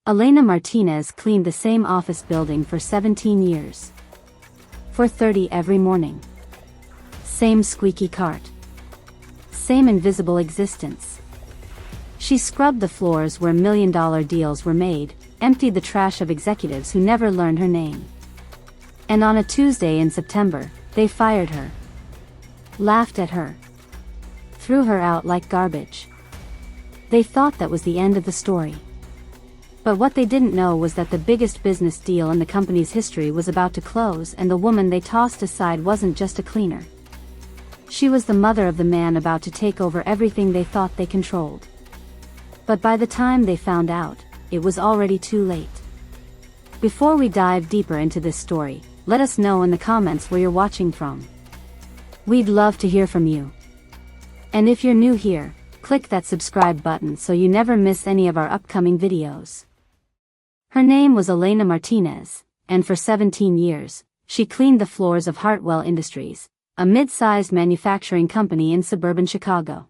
Elena Martinez cleaned the same office building for 17 years. 4:30 every morning. Same squeaky cart. Same invisible existence. She scrubbed the floors where million-dollar deals were made, emptied the trash of executives who never learned her name. And on a Tuesday in September, they fired her. Laughed at her. Threw her out like garbage. They thought that was the end of the story. But what they didn't know was that the biggest business deal in the company's history was about to close, and the woman they tossed aside wasn't just a cleaner. She was the mother of the man about to take over everything they thought they controlled. But by the time they found out, it was already too late. Before we dive deeper into this story, let us know in the comments where you're watching from. We'd love to hear from you. And if you're new here, click that subscribe button so you never miss any of our upcoming videos. Her name was Elena Martinez, and for 17 years, she cleaned the floors of Hartwell Industries, a mid-sized manufacturing company in suburban Chicago.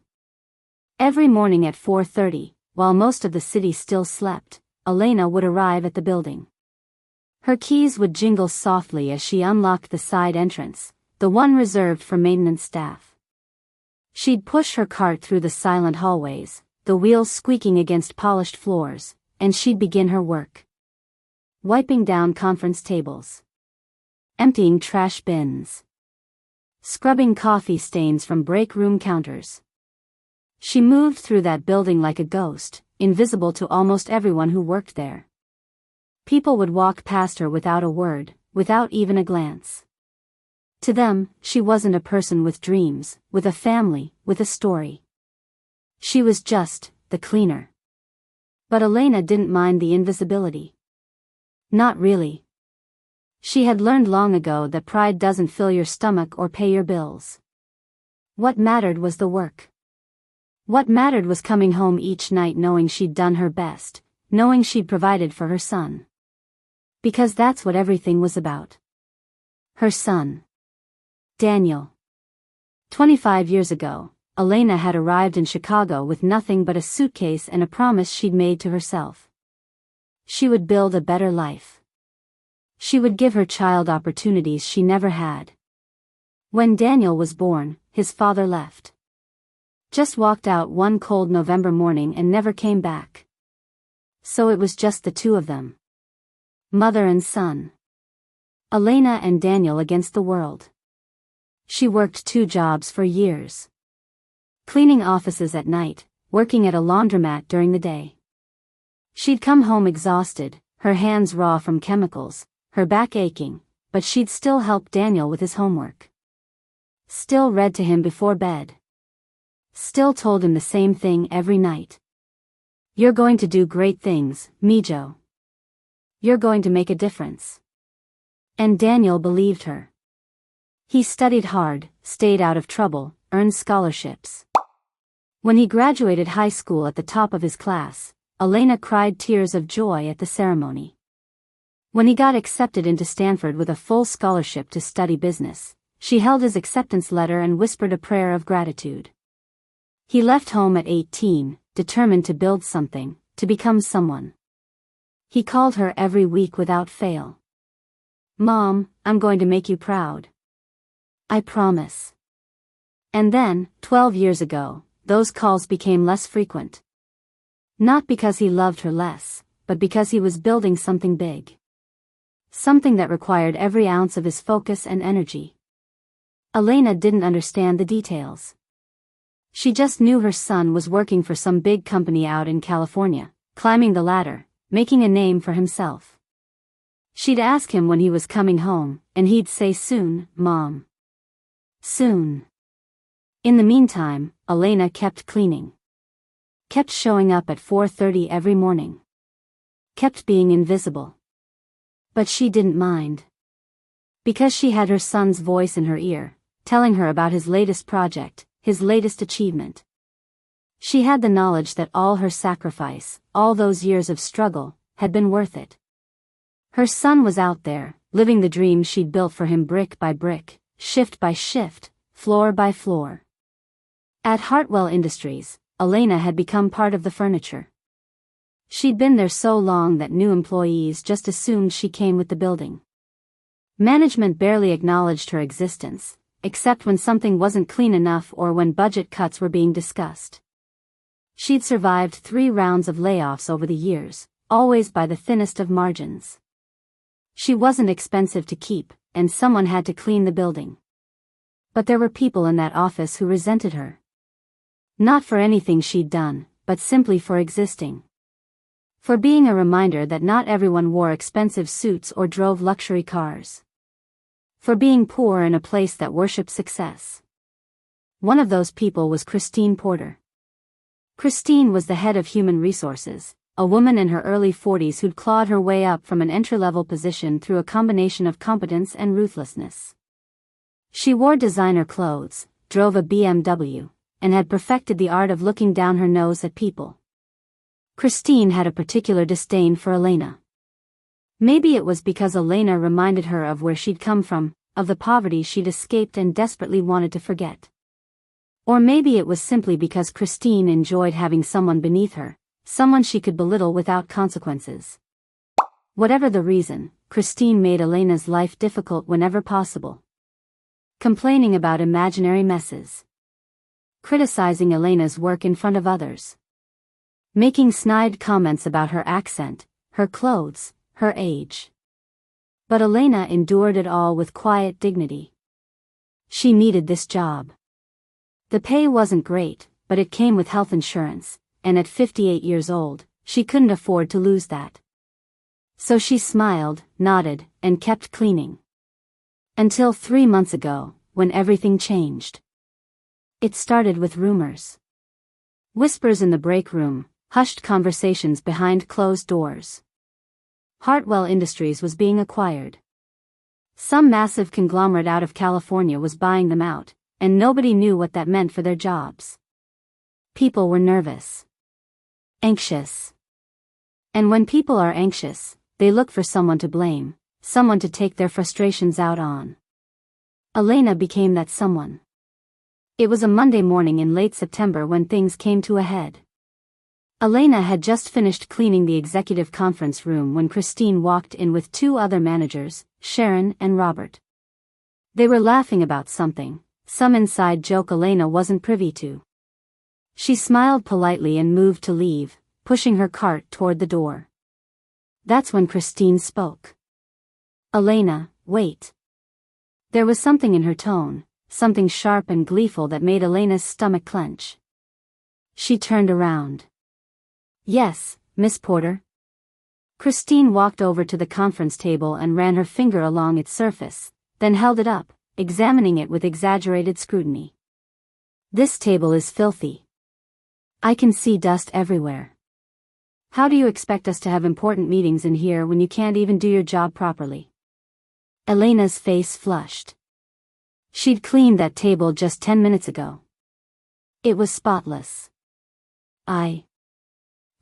Every morning at 4:30, while most of the city still slept, Elena would arrive at the building. Her keys would jingle softly as she unlocked the side entrance, the one reserved for maintenance staff. She'd push her cart through the silent hallways, the wheels squeaking against polished floors, and she'd begin her work. Wiping down conference tables. Emptying trash bins. Scrubbing coffee stains from break room counters. She moved through that building like a ghost, invisible to almost everyone who worked there. People would walk past her without a word, without even a glance. To them, she wasn't a person with dreams, with a family, with a story. She was just the cleaner. But Elena didn't mind the invisibility. Not really. She had learned long ago that pride doesn't fill your stomach or pay your bills. What mattered was the work. What mattered was coming home each night knowing she'd done her best, knowing she'd provided for her son. Because that's what everything was about. Her son. Daniel. 25 years ago, Elena had arrived in Chicago with nothing but a suitcase and a promise she'd made to herself. She would build a better life. She would give her child opportunities she never had. When Daniel was born, his father left. Just walked out one cold November morning and never came back. So it was just the two of them. Mother and son. Elena and Daniel against the world. She worked 2 jobs for years. Cleaning offices at night, working at a laundromat during the day. She'd come home exhausted, her hands raw from chemicals, her back aching, but she'd still help Daniel with his homework. Still read to him before bed. Still told him the same thing every night. You're going to do great things, Mijo. You're going to make a difference. And Daniel believed her. He studied hard, stayed out of trouble, earned scholarships. When he graduated high school at the top of his class, Elena cried tears of joy at the ceremony. When he got accepted into Stanford with a full scholarship to study business, she held his acceptance letter and whispered a prayer of gratitude. He left home at 18, determined to build something, to become someone. He called her every week without fail. Mom, I'm going to make you proud. I promise. And then, 12 years ago, those calls became less frequent. Not because he loved her less, but because he was building something big. Something that required every ounce of his focus and energy. Elena didn't understand the details. She just knew her son was working for some big company out in California, climbing the ladder, making a name for himself. She'd ask him when he was coming home, and he'd say soon, Mom. Soon. In the meantime, Elena kept cleaning. Kept showing up at 4:30 every morning. Kept being invisible. But she didn't mind. Because she had her son's voice in her ear, telling her about his latest project, his latest achievement. She had the knowledge that all her sacrifice, all those years of struggle, had been worth it. Her son was out there, living the dream she'd built for him brick by brick, shift by shift, floor by floor. At Hartwell Industries, Elena had become part of the furniture. She'd been there so long that new employees just assumed she came with the building. Management barely acknowledged her existence, except when something wasn't clean enough or when budget cuts were being discussed. She'd survived 3 rounds of layoffs over the years, always by the thinnest of margins. She wasn't expensive to keep, and someone had to clean the building. But there were people in that office who resented her. Not for anything she'd done, but simply for existing. For being a reminder that not everyone wore expensive suits or drove luxury cars. For being poor in a place that worshipped success. One of those people was Christine Porter. Christine was the head of human resources, a woman in her early 40s who'd clawed her way up from an entry-level position through a combination of competence and ruthlessness. She wore designer clothes, drove a BMW, and had perfected the art of looking down her nose at people. Christine had a particular disdain for Elena. Maybe it was because Elena reminded her of where she'd come from, of the poverty she'd escaped and desperately wanted to forget. Or maybe it was simply because Christine enjoyed having someone beneath her, someone she could belittle without consequences. Whatever the reason, Christine made Elena's life difficult whenever possible. Complaining about imaginary messes. Criticizing Elena's work in front of others. Making snide comments about her accent, her clothes, her age. But Elena endured it all with quiet dignity. She needed this job. The pay wasn't great, but it came with health insurance, and at 58 years old, she couldn't afford to lose that. So she smiled, nodded, and kept cleaning. Until 3 months ago, when everything changed. It started with rumors. Whispers in the break room, hushed conversations behind closed doors. Hartwell Industries was being acquired. Some massive conglomerate out of California was buying them out, and nobody knew what that meant for their jobs. People were nervous. Anxious. And when people are anxious, they look for someone to blame, someone to take their frustrations out on. Elena became that someone. It was a Monday morning in late September when things came to a head. Elena had just finished cleaning the executive conference room when Christine walked in with 2 other managers, Sharon and Robert. They were laughing about something, some inside joke Elena wasn't privy to. She smiled politely and moved to leave, pushing her cart toward the door. That's when Christine spoke. "Elena, wait." There was something in her tone, something sharp and gleeful that made Elena's stomach clench. She turned around. "Yes, Miss Porter." Christine walked over to the conference table and ran her finger along its surface, then held it up, examining it with exaggerated scrutiny. "This table is filthy. I can see dust everywhere. How do you expect us to have important meetings in here when you can't even do your job properly?" Elena's face flushed. She'd cleaned that table just 10 minutes ago. It was spotless.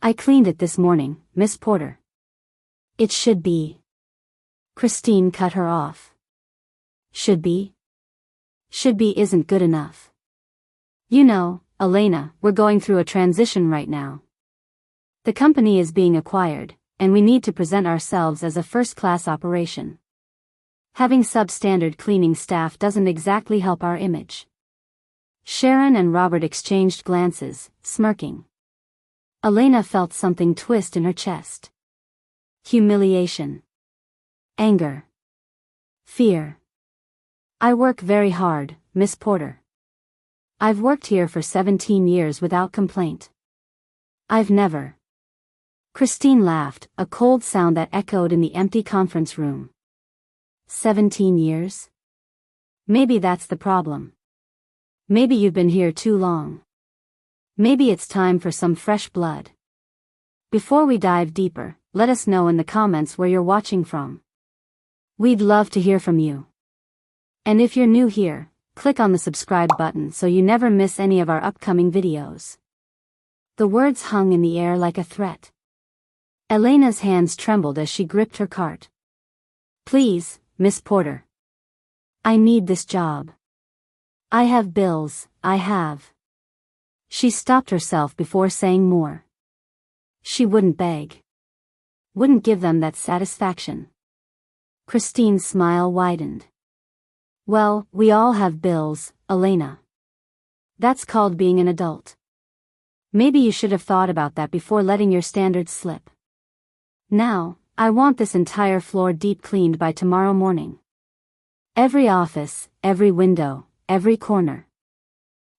I cleaned it this morning, Miss Porter." "It should be." Christine cut her off. "Should be? Should be isn't good enough. You know, Elena, we're going through a transition right now. The company is being acquired, and we need to present ourselves as a first-class operation. Having substandard cleaning staff doesn't exactly help our image." Sharon and Robert exchanged glances, smirking. Elena felt something twist in her chest. Humiliation. Anger. Fear. "I work very hard, Miss Porter. I've worked here for 17 years without complaint. I've never." Christine laughed, a cold sound that echoed in the empty conference room. 17 years? Maybe that's the problem. Maybe you've been here too long. Maybe it's time for some fresh blood. Before we dive deeper, let us know in the comments where you're watching from. We'd love to hear from you. And if you're new here, click on the subscribe button so you never miss any of our upcoming videos. The words hung in the air like a threat. Elena's hands trembled as she gripped her cart. "Please, Miss Porter. I need this job. I have bills, I have." She stopped herself before saying more. She wouldn't beg. Wouldn't give them that satisfaction. Christine's smile widened. Well, we all have bills, Elena. That's called being an adult. Maybe you should have thought about that before letting your standards slip. Now, I want this entire floor deep cleaned by tomorrow morning. Every office, every window, every corner.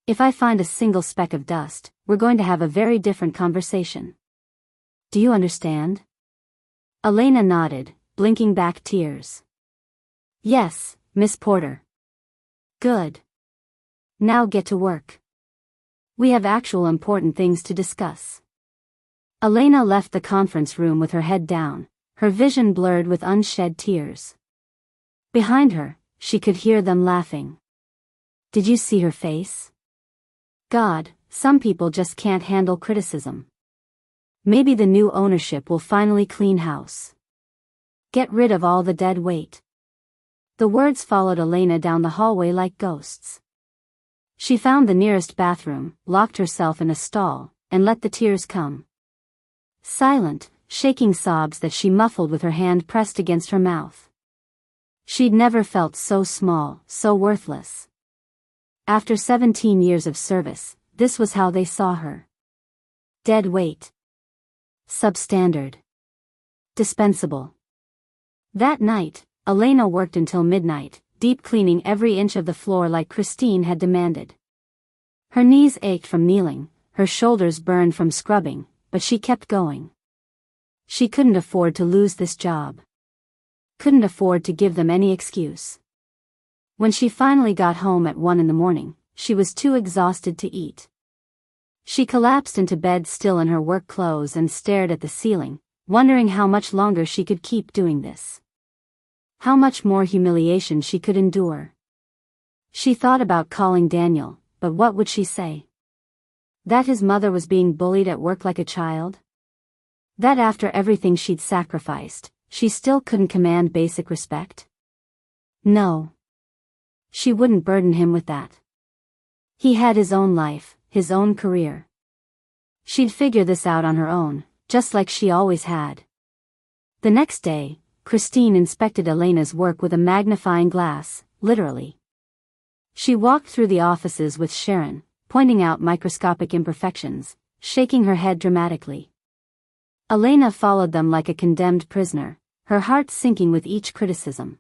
If I find a single speck of dust, we're going to have a very different conversation. Do you understand? Elena nodded, blinking back tears. Yes, Miss Porter. Good. Now get to work. We have actual important things to discuss. Elena left the conference room with her head down, her vision blurred with unshed tears. Behind her, she could hear them laughing. Did you see her face? God, some people just can't handle criticism. Maybe the new ownership will finally clean house. Get rid of all the dead weight. The words followed Elena down the hallway like ghosts. She found the nearest bathroom, locked herself in a stall, and let the tears come. Silent, shaking sobs that she muffled with her hand pressed against her mouth. She'd never felt so small, so worthless. After 17 years of service, this was how they saw her. Dead weight. Substandard. Dispensable. That night, Elena worked until midnight, deep cleaning every inch of the floor like Christine had demanded. Her knees ached from kneeling, her shoulders burned from scrubbing, but she kept going. She couldn't afford to lose this job. Couldn't afford to give them any excuse. When she finally got home at 1 a.m, she was too exhausted to eat. She collapsed into bed still in her work clothes and stared at the ceiling, wondering how much longer she could keep doing this. How much more humiliation she could endure. She thought about calling Daniel, but what would she say? That his mother was being bullied at work like a child? That after everything she'd sacrificed, she still couldn't command basic respect? No. She wouldn't burden him with that. He had his own life, his own career. She'd figure this out on her own, just like she always had. The next day, Christine inspected Elena's work with a magnifying glass, literally. She walked through the offices with Sharon, pointing out microscopic imperfections, shaking her head dramatically. Elena followed them like a condemned prisoner, her heart sinking with each criticism.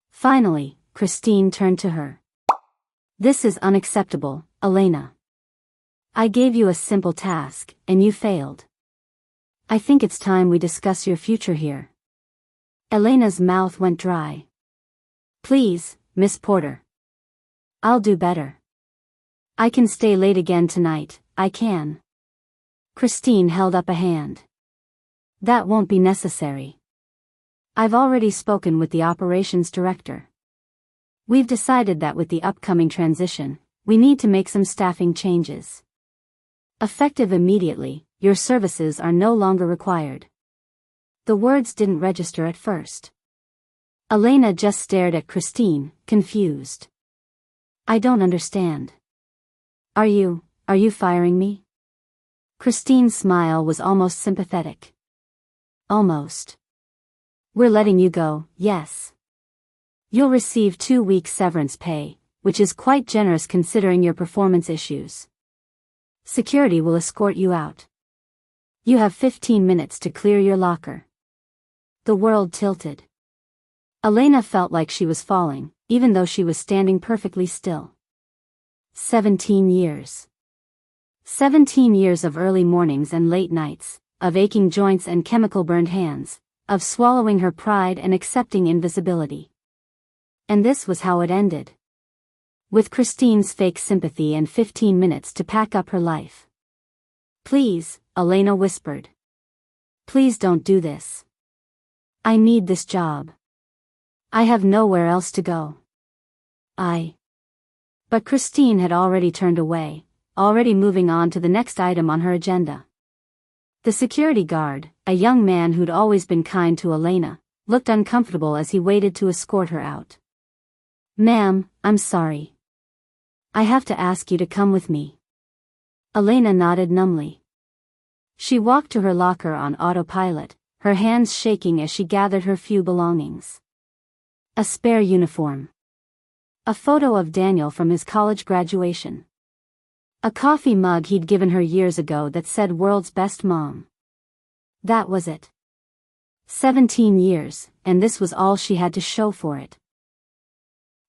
Finally, Christine turned to her. This is unacceptable, Elena. I gave you a simple task, and you failed. I think it's time we discuss your future here. Elena's mouth went dry. Please, Miss Porter. I'll do better. I can stay late again tonight, I can. Christine held up a hand. That won't be necessary. I've already spoken with the operations director. We've decided that with the upcoming transition, we need to make some staffing changes. Effective immediately, your services are no longer required. The words didn't register at first. Elena just stared at Christine, confused. I don't understand. Are you firing me? Christine's smile was almost sympathetic. Almost. We're letting you go, yes. You'll receive 2 weeks severance pay, which is quite generous considering your performance issues. Security will escort you out. You have 15 minutes to clear your locker. The world tilted. Elena felt like she was falling, even though she was standing perfectly still. 17 years. 17 years of early mornings and late nights, of aching joints and chemical-burned hands, of swallowing her pride and accepting invisibility. And this was how it ended. With Christine's fake sympathy and 15 minutes to pack up her life. Please, Elena whispered. Please don't do this. I need this job. I have nowhere else to go. But Christine had already turned away, already moving on to the next item on her agenda. The security guard, a young man who'd always been kind to Elena, looked uncomfortable as he waited to escort her out. Ma'am, I'm sorry. I have to ask you to come with me. Elena nodded numbly. She walked to her locker on autopilot, her hands shaking as she gathered her few belongings. A spare uniform. A photo of Daniel from his college graduation. A coffee mug he'd given her years ago that said "World's Best Mom." That was it. 17 years, and this was all she had to show for it.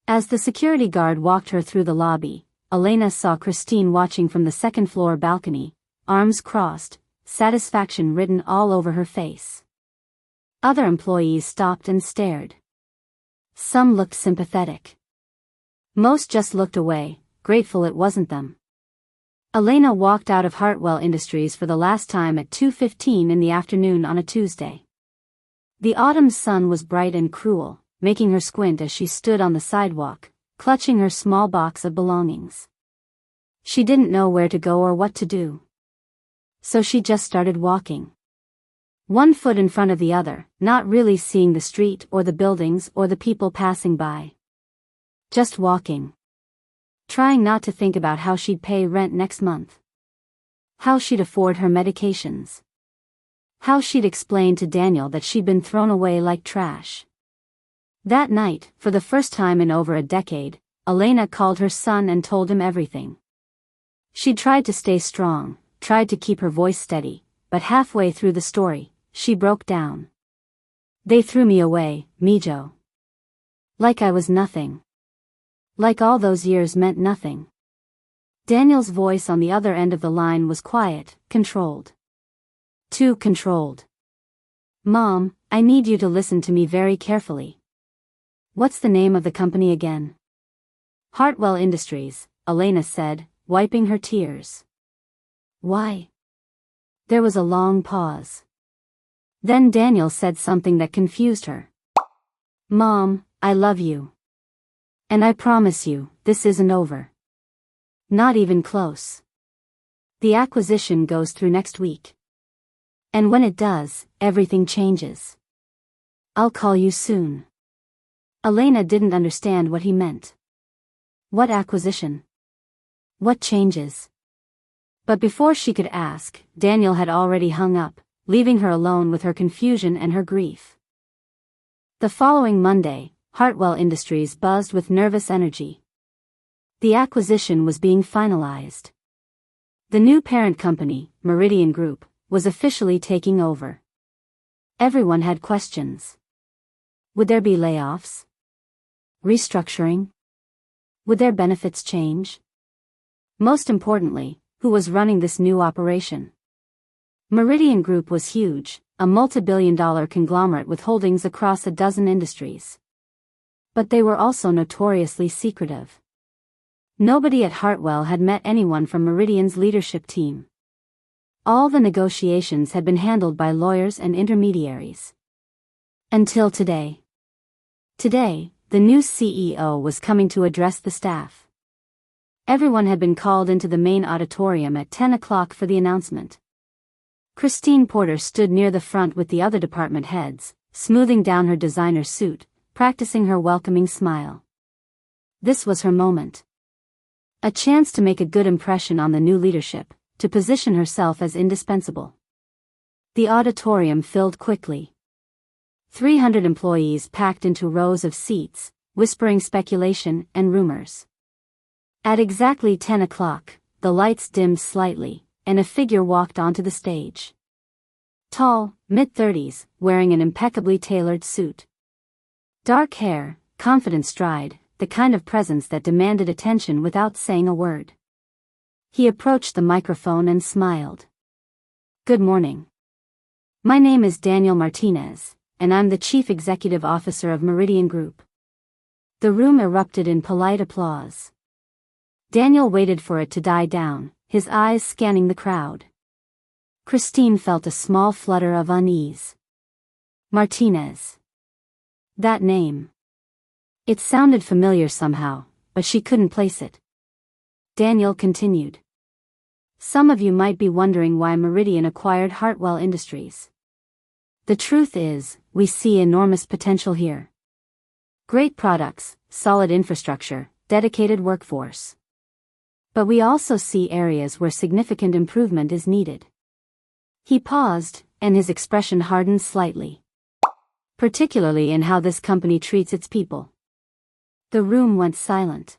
As the security guard walked her through the lobby, Elena saw Christine watching from the second-floor balcony, arms crossed, satisfaction written all over her face. Other employees stopped and stared. Some looked sympathetic. Most just looked away, grateful it wasn't them. Elena walked out of Hartwell Industries for the last time at 2:15 in the afternoon on a Tuesday. The autumn sun was bright and cruel, making her squint as she stood on the sidewalk, clutching her small box of belongings. She didn't know where to go or what to do. So she just started walking. One foot in front of the other, not really seeing the street or the buildings or the people passing by. Just walking. Trying not to think about how she'd pay rent next month. How she'd afford her medications. How she'd explain to Daniel that she'd been thrown away like trash. That night, for the first time in over a decade, Elena called her son and told him everything. She tried to stay strong, tried to keep her voice steady, but halfway through the story, she broke down. They threw me away, Mijo. Like I was nothing. Like all those years meant nothing. Daniel's voice on the other end of the line was quiet, controlled. Too controlled. Mom, I need you to listen to me very carefully. What's the name of the company again? Hartwell Industries, Elena said, wiping her tears. Why? There was a long pause. Then Daniel said something that confused her. Mom, I love you. And I promise you, this isn't over. Not even close. The acquisition goes through next week. And when it does, everything changes. I'll call you soon. Elena didn't understand what he meant. What acquisition? What changes? But before she could ask, Daniel had already hung up, leaving her alone with her confusion and her grief. The following Monday, Hartwell Industries buzzed with nervous energy. The acquisition was being finalized. The new parent company, Meridian Group, was officially taking over. Everyone had questions. Would there be layoffs? Restructuring? Would their benefits change? Most importantly, who was running this new operation? Meridian Group was huge, a multi-billion-dollar conglomerate with holdings across a dozen industries. But they were also notoriously secretive. Nobody at Hartwell had met anyone from Meridian's leadership team. All the negotiations had been handled by lawyers and intermediaries. Until today. Today, the new CEO was coming to address the staff. Everyone had been called into the main auditorium at 10 o'clock for the announcement. Christine Porter stood near the front with the other department heads, smoothing down her designer suit, practicing her welcoming smile. This was her moment. A chance to make a good impression on the new leadership, to position herself as indispensable. The auditorium filled quickly. 300 employees packed into rows of seats, whispering speculation and rumors. At exactly 10 o'clock, the lights dimmed slightly, and a figure walked onto the stage. Tall, mid-30s, wearing an impeccably tailored suit. Dark hair, confident stride, the kind of presence that demanded attention without saying a word. He approached the microphone and smiled. Good morning. My name is Daniel Martinez, and I'm the Chief Executive Officer of Meridian Group. The room erupted in polite applause. Daniel waited for it to die down, his eyes scanning the crowd. Christine felt a small flutter of unease. Martinez. That name. It sounded familiar somehow, but she couldn't place it. Daniel continued. Some of you might be wondering why Meridian acquired Hartwell Industries. The truth is, we see enormous potential here. Great products, solid infrastructure, dedicated workforce. But we also see areas where significant improvement is needed. He paused, and his expression hardened slightly. Particularly in how this company treats its people. The room went silent.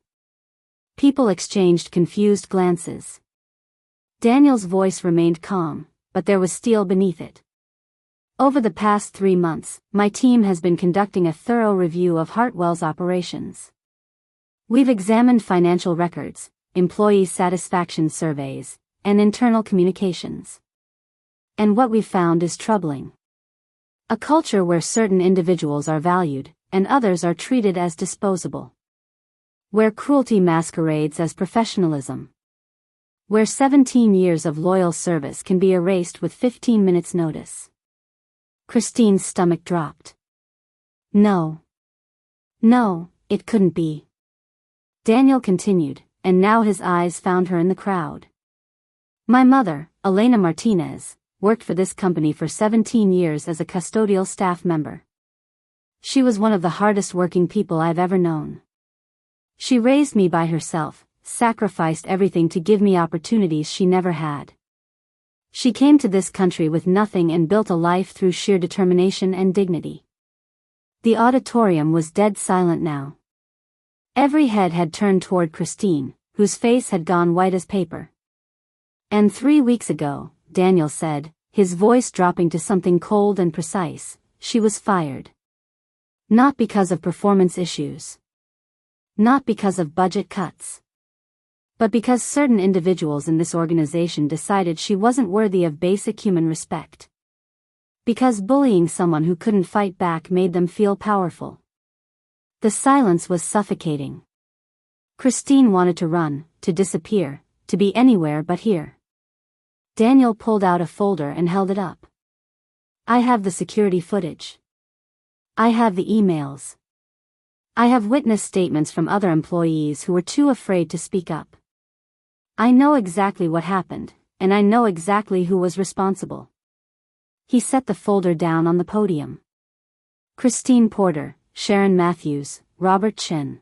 People exchanged confused glances. Daniel's voice remained calm, but there was steel beneath it. Over the past 3 months, my team has been conducting a thorough review of Hartwell's operations. We've examined financial records, employee satisfaction surveys, and internal communications. And what we've found is troubling. A culture where certain individuals are valued, and others are treated as disposable. Where cruelty masquerades as professionalism. Where 17 years of loyal service can be erased with 15 minutes notice. Christine's stomach dropped. No. No, it couldn't be. Daniel continued, and now his eyes found her in the crowd. My mother, Elena Martinez, worked for this company for 17 years as a custodial staff member. She was one of the hardest working people I've ever known. She raised me by herself, sacrificed everything to give me opportunities she never had. She came to this country with nothing and built a life through sheer determination and dignity. The auditorium was dead silent now. Every head had turned toward Christine, whose face had gone white as paper. And 3 weeks ago, Daniel said, his voice dropping to something cold and precise, she was fired. Not because of performance issues. Not because of budget cuts. But because certain individuals in this organization decided she wasn't worthy of basic human respect. Because bullying someone who couldn't fight back made them feel powerful. The silence was suffocating. Christine wanted to run, to disappear, to be anywhere but here. Daniel pulled out a folder and held it up. I have the security footage. I have the emails. I have witness statements from other employees who were too afraid to speak up. I know exactly what happened, and I know exactly who was responsible. He set the folder down on the podium. Christine Porter, Sharon Matthews, Robert Chin.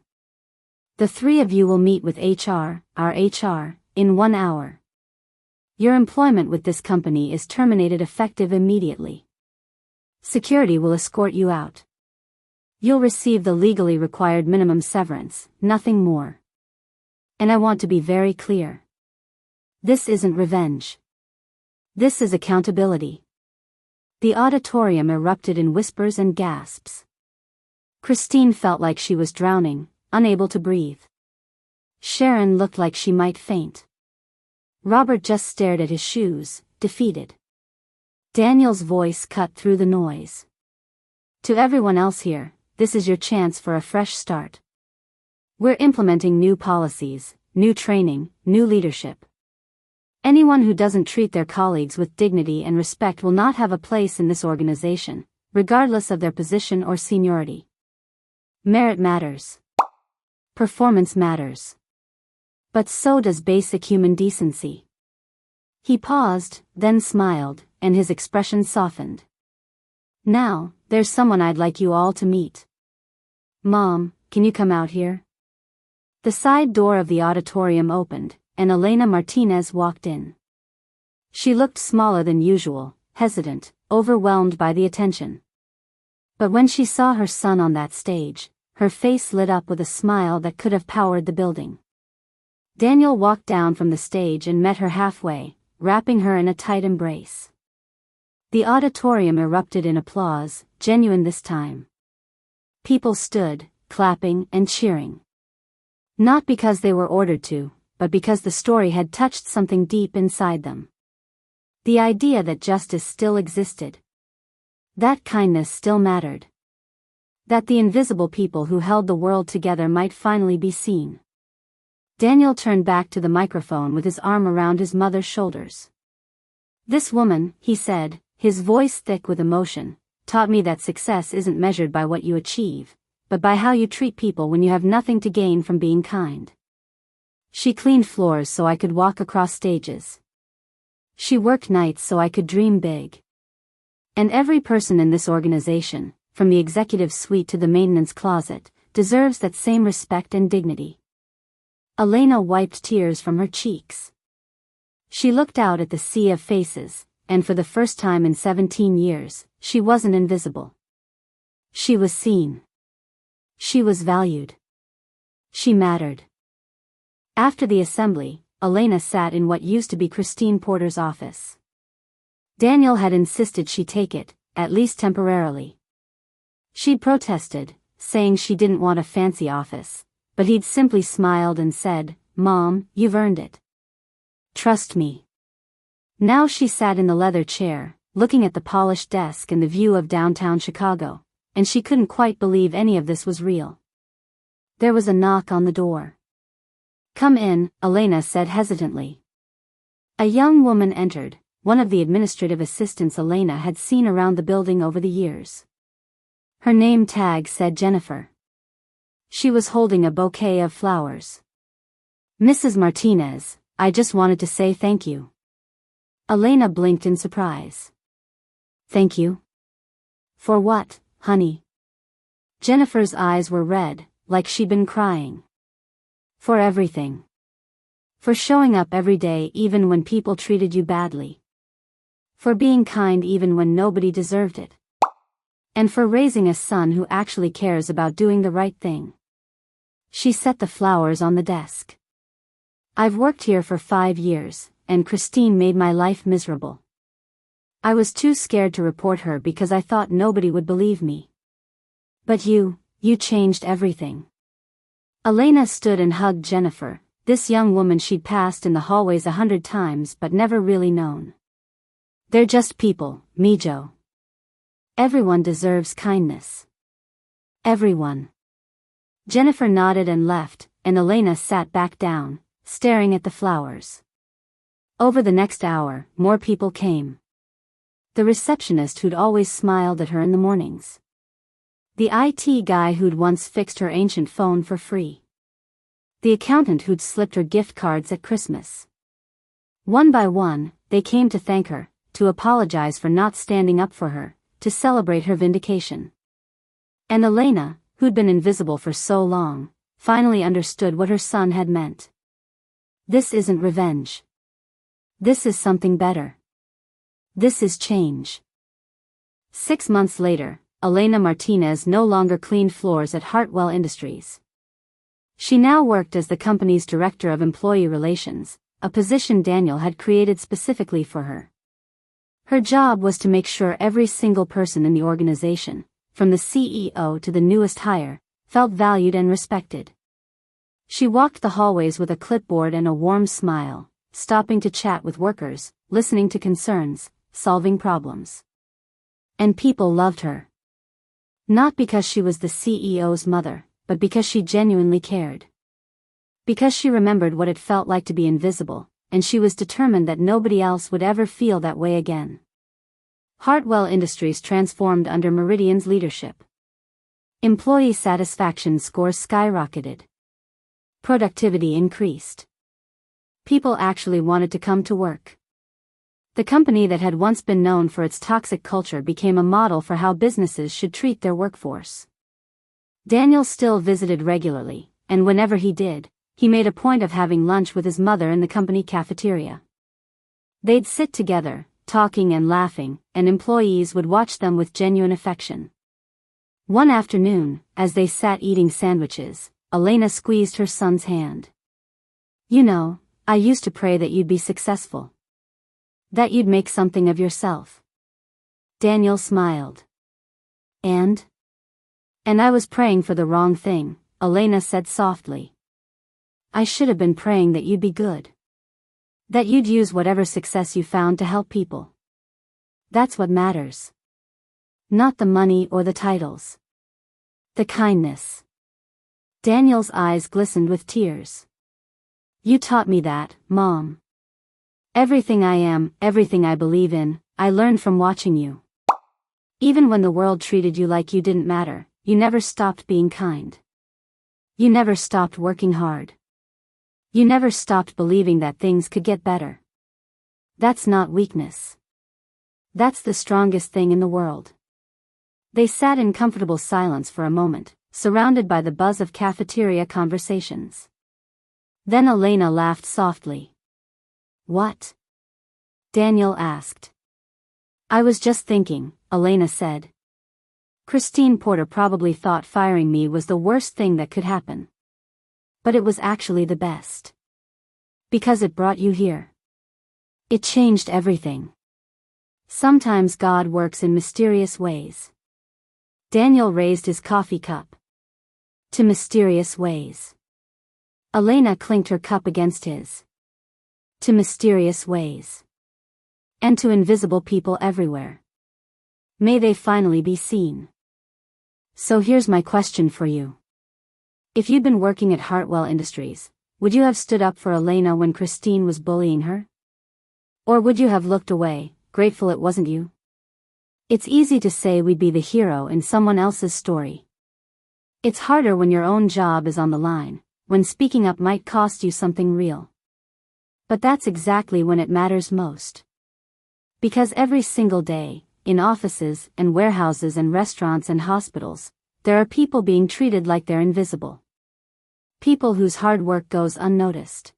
The 3 of you will meet with HR, our HR, in 1 hour. Your employment with this company is terminated effective immediately. Security will escort you out. You'll receive the legally required minimum severance, nothing more. And I want to be very clear. This isn't revenge. This is accountability. The auditorium erupted in whispers and gasps. Christine felt like she was drowning, unable to breathe. Sharon looked like she might faint. Robert just stared at his shoes, defeated. Daniel's voice cut through the noise. To everyone else here, this is your chance for a fresh start. We're implementing new policies, new training, new leadership. Anyone who doesn't treat their colleagues with dignity and respect will not have a place in this organization, regardless of their position or seniority. Merit matters. Performance matters. But so does basic human decency. He paused, then smiled, and his expression softened. Now, there's someone I'd like you all to meet. Mom, can you come out here? The side door of the auditorium opened, and Elena Martinez walked in. She looked smaller than usual, hesitant, overwhelmed by the attention. But when she saw her son on that stage, her face lit up with a smile that could have powered the building. Daniel walked down from the stage and met her halfway, wrapping her in a tight embrace. The auditorium erupted in applause, genuine this time. People stood, clapping and cheering. Not because they were ordered to, but because the story had touched something deep inside them. The idea that justice still existed. That kindness still mattered. That the invisible people who held the world together might finally be seen. Daniel turned back to the microphone with his arm around his mother's shoulders. This woman, he said, his voice thick with emotion, taught me that success isn't measured by what you achieve, but by how you treat people when you have nothing to gain from being kind. She cleaned floors so I could walk across stages. She worked nights so I could dream big. And every person in this organization, from the executive suite to the maintenance closet, deserves that same respect and dignity. Elena wiped tears from her cheeks. She looked out at the sea of faces, and for the first time in 17 years, she wasn't invisible. She was seen. She was valued. She mattered. After the assembly, Elena sat in what used to be Christine Porter's office. Daniel had insisted she take it, at least temporarily. She'd protested, saying she didn't want a fancy office, but he'd simply smiled and said, "Mom, you've earned it. Trust me." Now she sat in the leather chair, looking at the polished desk and the view of downtown Chicago, and she couldn't quite believe any of this was real. There was a knock on the door. "Come in," Elena said hesitantly. A young woman entered, one of the administrative assistants Elena had seen around the building over the years. Her name tag said Jennifer. She was holding a bouquet of flowers. "Mrs. Martinez, I just wanted to say thank you." Elena blinked in surprise. "Thank you? For what, honey?" Jennifer's eyes were red, like she'd been crying. "For everything. For showing up every day even when people treated you badly. For being kind even when nobody deserved it. And for raising a son who actually cares about doing the right thing." She set the flowers on the desk. "I've worked here for 5 years, and Christine made my life miserable. I was too scared to report her because I thought nobody would believe me. But you changed everything." Elena stood and hugged Jennifer, this young woman she'd passed in the hallways 100 times but never really known. "They're just people, Mijo. Everyone deserves kindness. Everyone." Jennifer nodded and left, and Elena sat back down, staring at the flowers. Over the next hour, more people came. The receptionist who'd always smiled at her in the mornings. The IT guy who'd once fixed her ancient phone for free. The accountant who'd slipped her gift cards at Christmas. One by one, they came to thank her, to apologize for not standing up for her, to celebrate her vindication. And Elena, who'd been invisible for so long, finally understood what her son had meant. This isn't revenge. This is something better. This is change. 6 months later, Elena Martinez no longer cleaned floors at Hartwell Industries. She now worked as the company's director of employee relations, a position Daniel had created specifically for her. Her job was to make sure every single person in the organization, from the CEO to the newest hire, felt valued and respected. She walked the hallways with a clipboard and a warm smile, stopping to chat with workers, listening to concerns, solving problems. And people loved her. Not because she was the CEO's mother, but because she genuinely cared. Because she remembered what it felt like to be invisible, and she was determined that nobody else would ever feel that way again. Hartwell Industries transformed under Meridian's leadership. Employee satisfaction scores skyrocketed. Productivity increased. People actually wanted to come to work. The company that had once been known for its toxic culture became a model for how businesses should treat their workforce. Daniel still visited regularly, and whenever he did, he made a point of having lunch with his mother in the company cafeteria. They'd sit together, talking and laughing, and employees would watch them with genuine affection. One afternoon, as they sat eating sandwiches, Elena squeezed her son's hand. "You know, I used to pray that you'd be successful. That you'd make something of yourself." Daniel smiled. And I was praying for the wrong thing," Elena said softly. "I should have been praying that you'd be good. That you'd use whatever success you found to help people. That's what matters. Not the money or the titles. The kindness." Daniel's eyes glistened with tears. "You taught me that, Mom. Everything I am, everything I believe in, I learned from watching you. Even when the world treated you like you didn't matter, you never stopped being kind. You never stopped working hard. You never stopped believing that things could get better. That's not weakness. That's the strongest thing in the world." They sat in comfortable silence for a moment, surrounded by the buzz of cafeteria conversations. Then Elena laughed softly. "What?" Daniel asked. I was just thinking, Elena said. Christine Porter probably thought firing me was the worst thing that could happen. But it was actually the best. Because it brought you here. It changed everything. Sometimes God works in mysterious ways. Daniel raised his coffee cup. To mysterious ways. Elena clinked her cup against his. To mysterious ways. And to invisible people everywhere. May they finally be seen. So here's my question for you. If you'd been working at Hartwell Industries, would you have stood up for Elena when Christine was bullying her? Or would you have looked away, grateful it wasn't you? It's easy to say we'd be the hero in someone else's story. It's harder when your own job is on the line, when speaking up might cost you something real. But that's exactly when it matters most. Because every single day, in offices and warehouses and restaurants and hospitals, there are people being treated like they're invisible. People whose hard work goes unnoticed.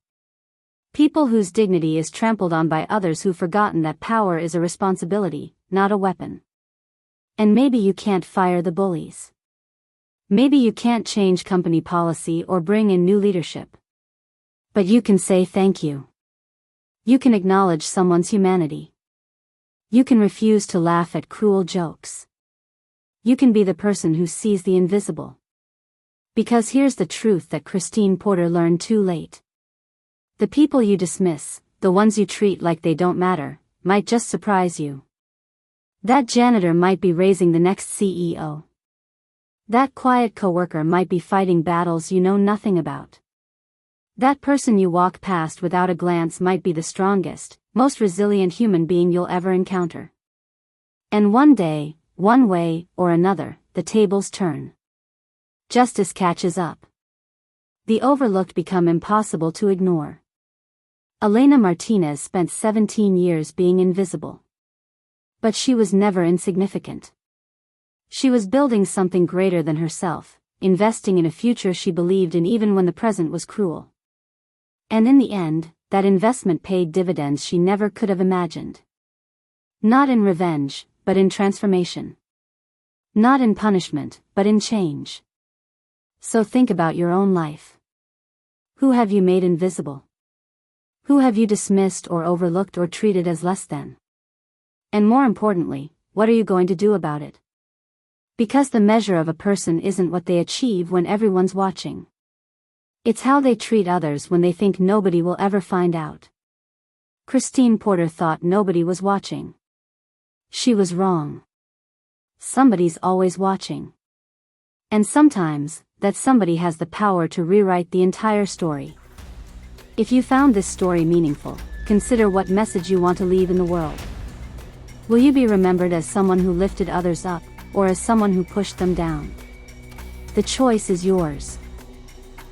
People whose dignity is trampled on by others who've forgotten that power is a responsibility, not a weapon. And maybe you can't fire the bullies. Maybe you can't change company policy or bring in new leadership. But you can say thank you. You can acknowledge someone's humanity. You can refuse to laugh at cruel jokes. You can be the person who sees the invisible. Because here's the truth that Christine Porter learned too late. The people you dismiss, the ones you treat like they don't matter, might just surprise you. That janitor might be raising the next CEO. That quiet coworker might be fighting battles you know nothing about. That person you walk past without a glance might be the strongest, most resilient human being you'll ever encounter. And one day, one way or another, the tables turn. Justice catches up. The overlooked become impossible to ignore. Elena Martinez spent 17 years being invisible. But she was never insignificant. She was building something greater than herself, investing in a future she believed in even when the present was cruel. And in the end, that investment paid dividends she never could have imagined. Not in revenge, but in transformation. Not in punishment, but in change. So think about your own life. Who have you made invisible? Who have you dismissed or overlooked or treated as less than? And more importantly, what are you going to do about it? Because the measure of a person isn't what they achieve when everyone's watching. It's how they treat others when they think nobody will ever find out. Christine Porter thought nobody was watching. She was wrong. Somebody's always watching. And sometimes, that somebody has the power to rewrite the entire story. If you found this story meaningful, consider what message you want to leave in the world. Will you be remembered as someone who lifted others up, or as someone who pushed them down? The choice is yours.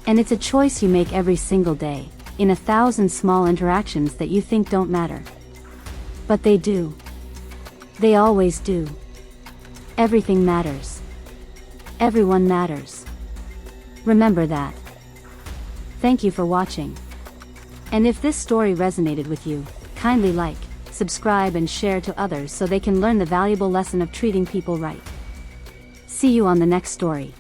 And it's a choice you make every single day, in 1,000 small interactions that you think don't matter. But they do. They always do. Everything matters. Everyone matters. Remember that. Thank you for watching. And if this story resonated with you, kindly like, subscribe and share to others so they can learn the valuable lesson of treating people right. See you on the next story.